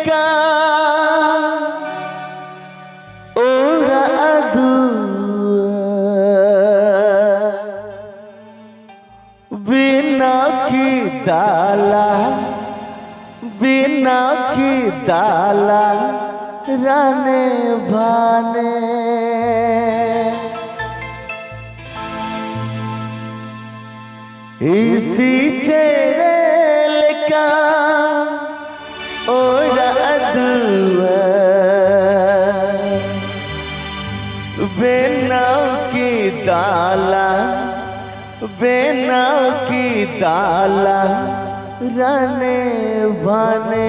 का ओरा बिना की दाला राने भाने इसी चेरेल का ओरा बिना की दाला राने भाने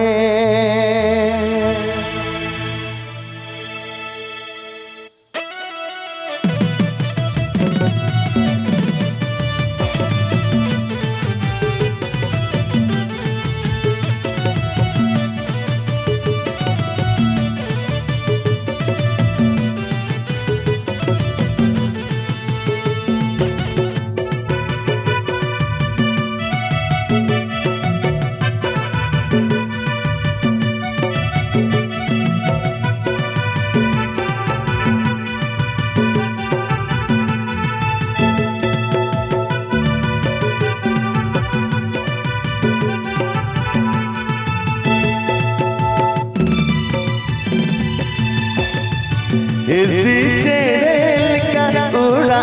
इसी चेरेल का उड़ा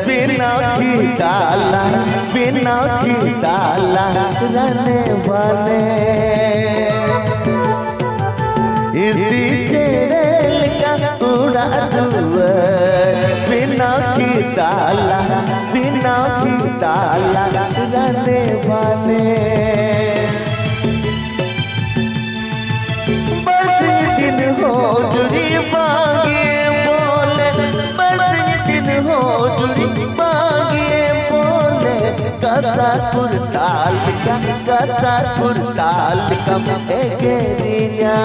बिना की दाला रहने वाले इसी चेरेल का उड़ा बिना की दाला रहने वाले हो जुरी बागिए बोले बस दिन हो जुरी बागिए बोले कसापुर ताल का गेरिया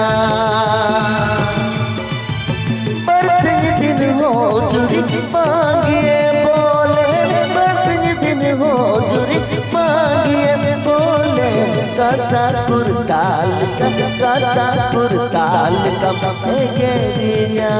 बस दिन हो जुरी बागिए बोले बस दिन हो जुरी बागिए बोले कसापुर ताल का गेरिया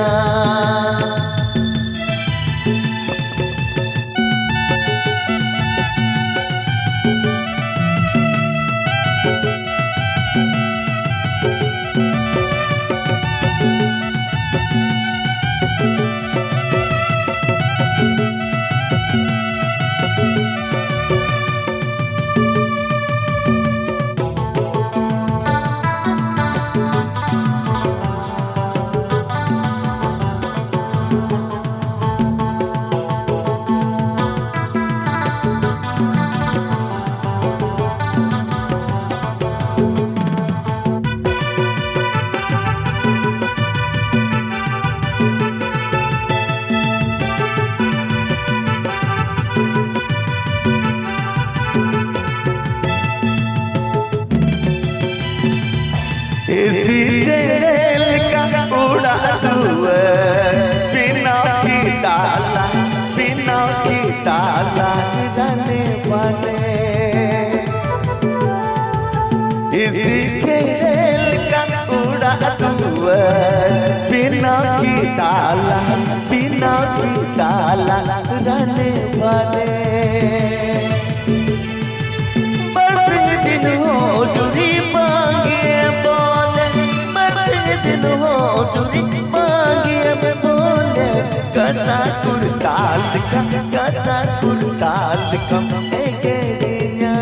इसी चेरेल का उड़ा बिना की दाला रहने वाले इसी चेरेल का उड़ा बिना की दाला रहने वाले बस दिन हो जुरी दिन हो जुरी मांगिए में बोले कसापुर ताल का गेरिया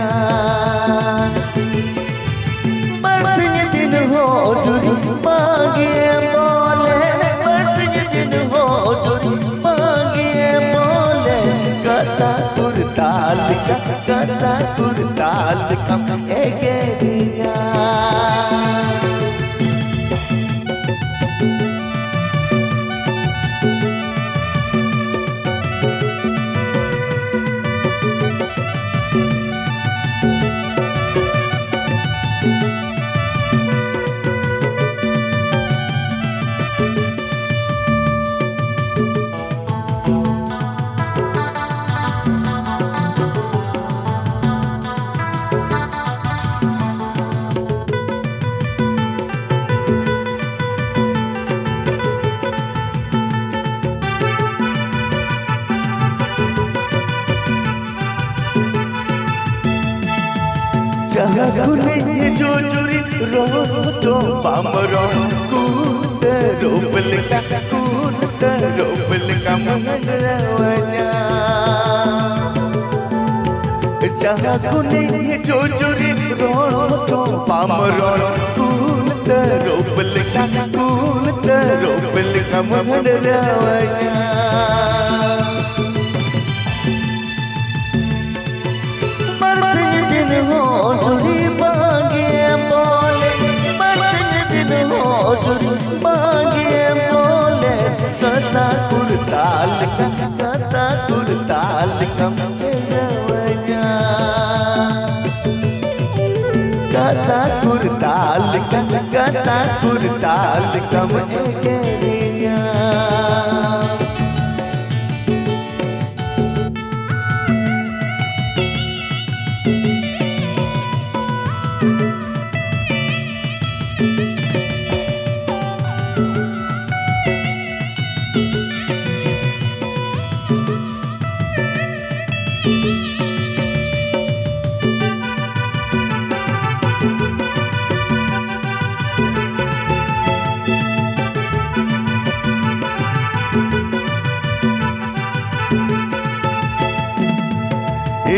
बस दिन हो जुरी मांगिए बोले बस दिन हो जुरी मांगिए बोले कसापुर ताल का गेरिया Jaga kuning jujuri roto pamron Kuterobelika mengerawanya Jaga kuning jujuri roto pamron Kuterobelika mengerawanya Juri bagiye bole Barsing din ho juri bagiye bole Kasa kurtal ka merawanya Kasa kurtal ka merawanya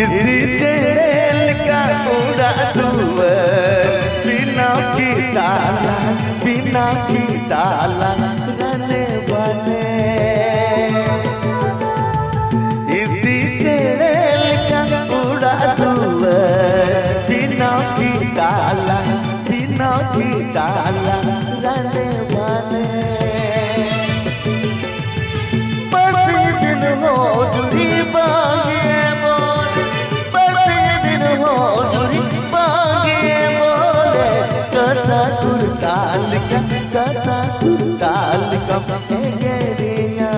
इसी चेल का उड़ा दुआ बिना की डाला रहने वाले इसी चेल का उड़ा दुआ बिना की डाला रहने वाले बरसे दिन हो जुड़ी बागिए Kasa kurtal ka megerinya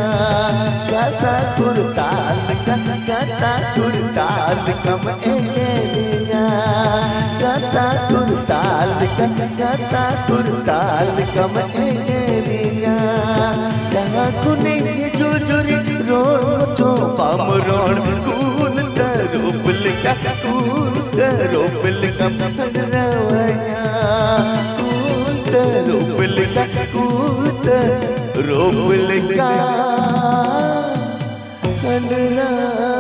Kasa kurtal ka megerinya Kasa kurtal ka megerinya Jaga kuning jujuri roto pamron Kuterobelika mengerawanya Kuterobelika mengerawanya